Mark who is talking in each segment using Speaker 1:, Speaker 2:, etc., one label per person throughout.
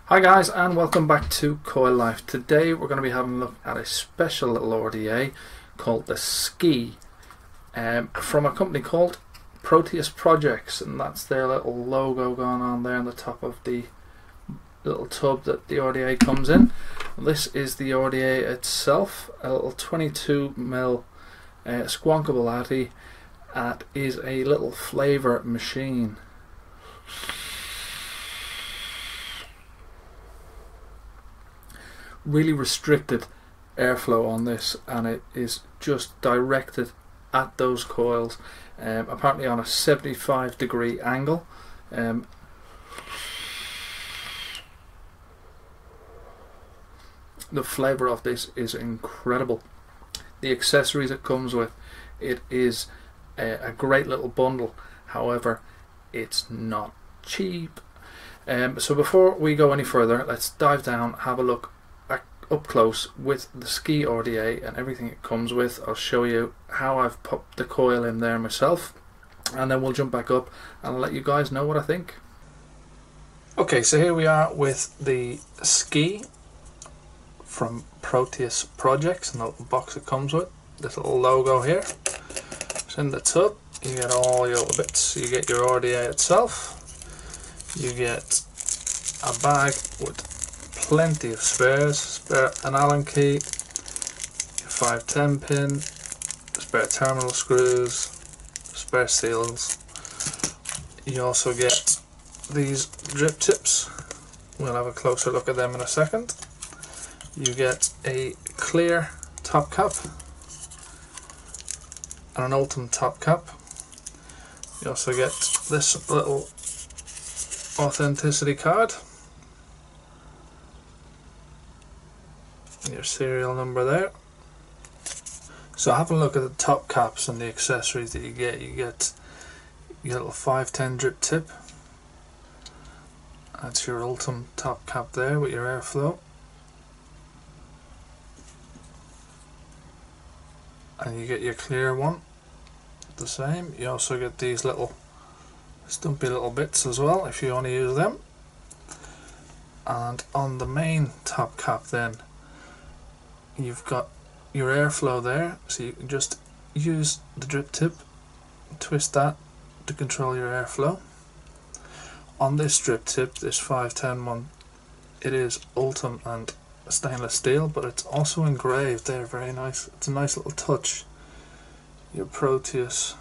Speaker 1: Hi guys, and welcome back to Coil Life. Today we're going to be having a look at a special little RDA called the Squi from a company called Proteus Progeks, and that's their little logo going on there on the top of the little tub that the RDA comes in. This is the RDA itself, a little 22mm squonkable addy. That is a little flavour machine. Really restricted airflow on this, and it is just directed at those coils, apparently on a 75-degree angle. The flavour of this is incredible. The accessories it comes with, it is a great little bundle. However, it's not cheap. So before we go any further, let's dive down, have a look up close with the Squi RDA and everything it comes with. I'll show you how I've popped the coil in there myself, and then we'll jump back up and I'll let you guys know what I think. Okay, so here we are with the Squi from Proteus Progeks, and the little box it comes with, this little logo here. It's in the tub. You get all your little bits. You get your RDA itself, you get a bag with plenty of spares, an Allen key, your 510 pin, spare terminal screws, spare seals. You also get these drip tips. We'll have a closer look at them in a second. You get a clear top cap and an ultimate top cap. You also get this little authenticity card, your serial number there. So have a look at the top caps and the accessories that you get. You get your little 510 drip tip. That's your ultimate top cap there with your airflow. And you get your clear one, the same. You also get these little stumpy little bits as well if you want to use them. And on the main top cap then, you've got your airflow there, so you can just use the drip tip, twist that to control your airflow. On this drip tip, this 510 one, it is ultim and stainless steel, but it's also engraved there, very nice. It's a nice little touch. Your Proteus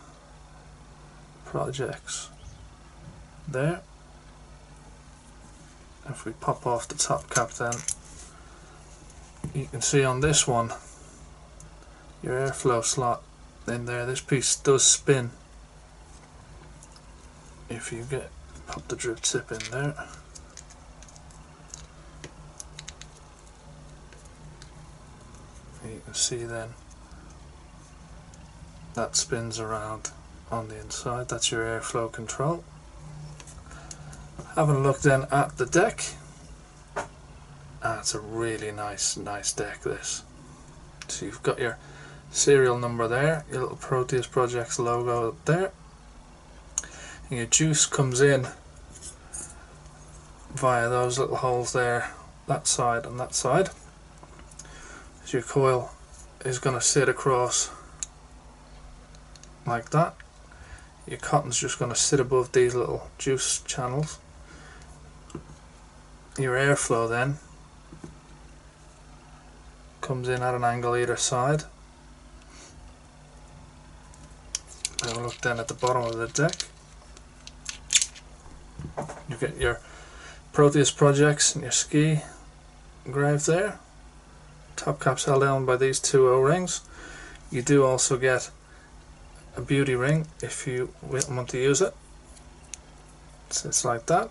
Speaker 1: Progeks there. If we pop off the top cap then, you can see on this one your airflow slot in there. This piece does spin if you pop the drip tip in there. You can see then that spins around on the inside. That's your airflow control. Having a look then at the deck. It's a really nice deck, this. So you've got your serial number there, your little Proteus Progeks logo up there, and your juice comes in via those little holes there, that side and that side. So your coil is going to sit across like that. Your cotton's just going to sit above these little juice channels. Your airflow then comes in at an angle either side. Have a look then at the bottom of the deck. You get your Proteus Progeks and your Squi engraved there. Top cap's held down by these two O-rings. You do also get a beauty ring if you want to use it. So it's like that.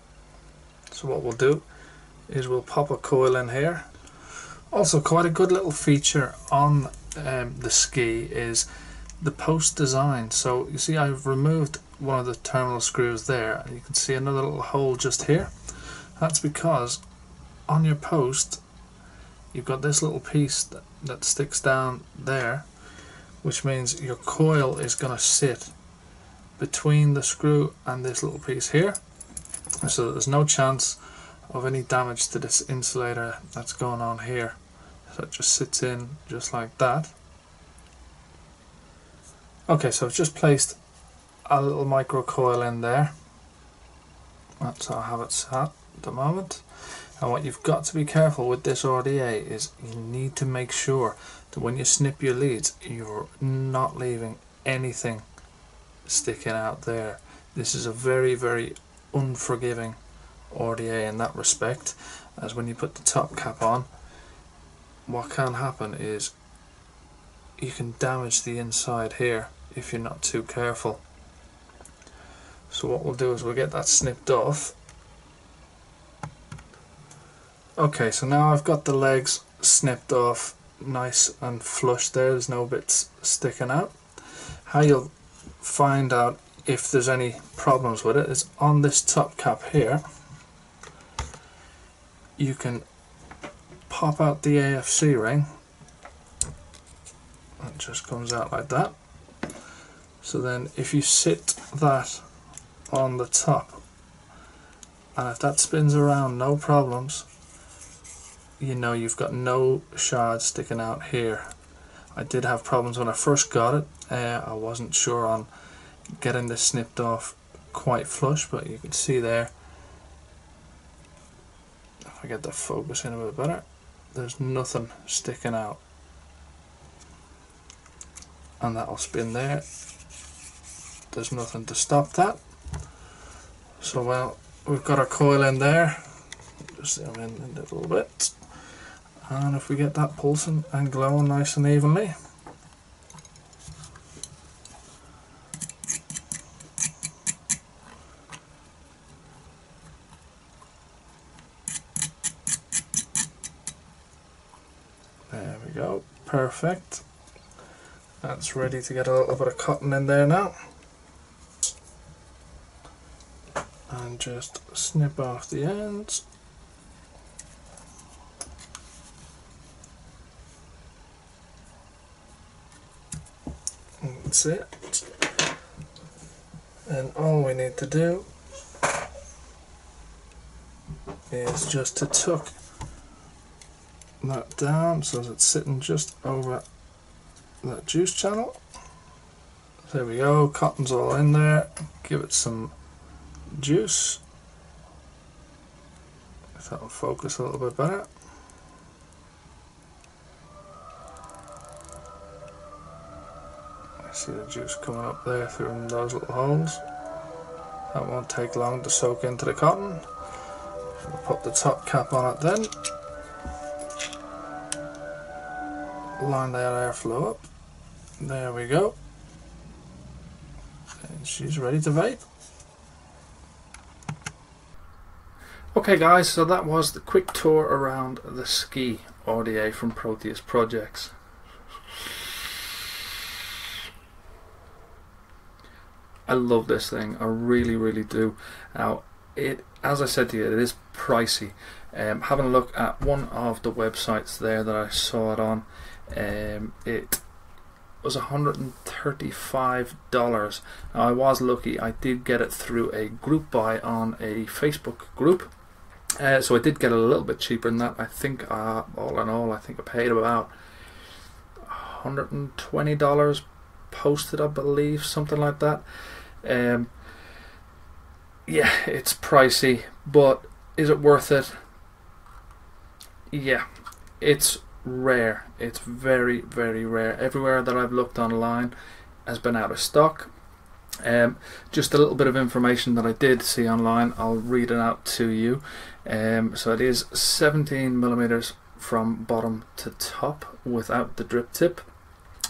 Speaker 1: So what we'll do is we'll pop a coil in here. Also, quite a good little feature on the Squi is the post design. So you see I've removed one of the terminal screws there, and you can see another little hole just here. That's because on your post you've got this little piece that sticks down there, which means your coil is going to sit between the screw and this little piece here, so there's no chance of any damage to this insulator that's going on here. So it just sits in just like that. Okay, so I've just placed a little micro coil in there. That's how I have it set at the moment. And what you've got to be careful with this RDA is you need to make sure that when you snip your leads, you're not leaving anything sticking out there. This is a very, very unforgiving RDA in that respect, as when you put the top cap on, what can happen is you can damage the inside here if you're not too careful. So what we'll do is we'll get that snipped off. Okay, so now I've got the legs snipped off nice and flush there, there's no bits sticking out. How you'll find out if there's any problems with it is on this top cap here, you can pop out the AFC ring. It just comes out like that. So then if you sit that on the top, and if that spins around no problems, you know you've got no shards sticking out here. I did have problems when I first got it. I wasn't sure on getting this snipped off quite flush, but you can see there, if I get the focus in a bit better, there's nothing sticking out, and that'll spin there. There's nothing to stop that. So well, we've got our coil in there, just zoom in a little bit, and if we get that pulsing and glowing nice and evenly, there we go, perfect. That's ready to get a little bit of cotton in there now. And just snip off the ends. That's it. And all we need to do is just to tuck that down so that it's sitting just over that juice channel. There we go, cotton's all in there. Give it some juice, if that will focus a little bit better. I see the juice coming up there through those little holes. That won't take long to soak into the cotton. We'll put the top cap on it then. Line that airflow up. There we go. And she's ready to vape. Okay guys, so that was the quick tour around the Squi RDA from Proteus Progeks. I love this thing, I really do. Now, as I said to you, it is pricey. Having a look at one of the websites there that I saw it on, it was $135. Now, I was lucky, I did get it through a group buy on a Facebook group. So I did get it a little bit cheaper than that. I think all in all, I think I paid about $120 posted, I believe, something like that. Yeah, it's pricey, but is it worth it? Yeah, it's rare. It's very rare. Everywhere that I've looked online has been out of stock. Just a little bit of information that I did see online, I'll read it out to you. So it is 17 millimeters from bottom to top without the drip tip.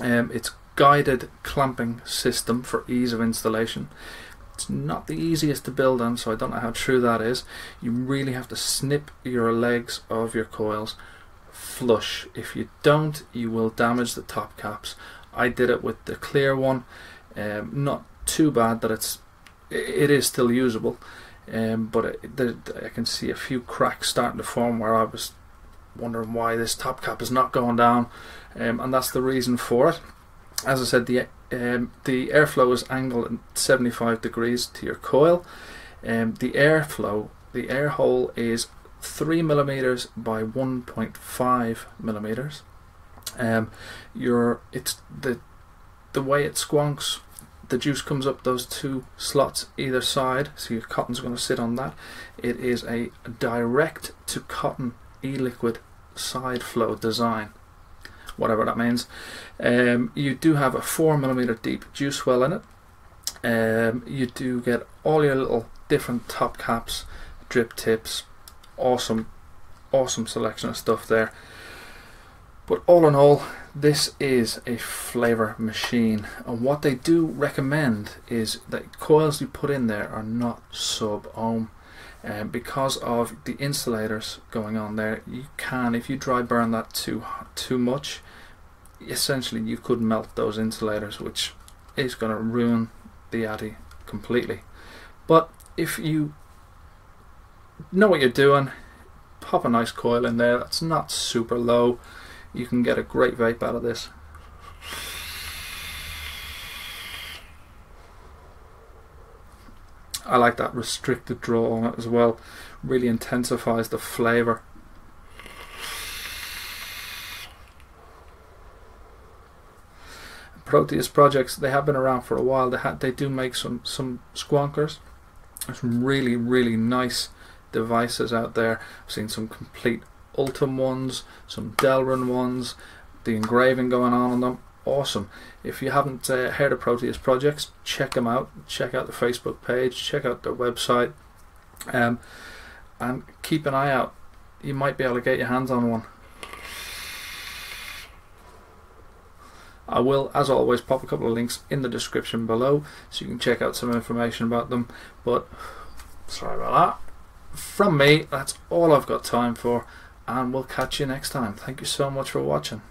Speaker 1: It's guided clamping system for ease of installation. It's not the easiest to build on, so I don't know how true that is. You really have to snip your legs of your coils flush. If you don't, you will damage the top caps. I did it with the clear one. Not too bad that it is still usable, but I can see a few cracks starting to form where I was wondering why this top cap is not going down, and that's the reason for it. As I said, the airflow is angled at 75 degrees to your coil. The air hole is 3mm by 1.5 millimeters. It's the way it squonks, the juice comes up those two slots either side, so your cotton's going to sit on that. It is a direct to cotton e-liquid side flow design, whatever that means. You do have a 4mm deep juice well in it. You do get all your little different top caps, drip tips, awesome selection of stuff there. But all in all, this is a flavour machine, and what they do recommend is that coils you put in there are not SUB-OHM, because of the insulators going on there. You can, if you dry burn that too much, essentially you could melt those insulators, which is going to ruin the Addy completely. But if you know what you're doing, pop a nice coil in there that's not super low. You can get a great vape out of this. I like that restricted draw on it as well. Really intensifies the flavour. Proteus Progeks, they have been around for a while. They do make some squonkers. There's some really nice devices out there. I've seen some complete Ultim ones, some Delrin ones, the engraving going on them. Awesome. If you haven't heard of Proteus Progeks, check them out. Check out the Facebook page, check out their website, and keep an eye out. You might be able to get your hands on one. I will, as always, pop a couple of links in the description below so you can check out some information about them. But sorry about that. From me, that's all I've got time for, and we'll catch you next time. Thank you so much for watching.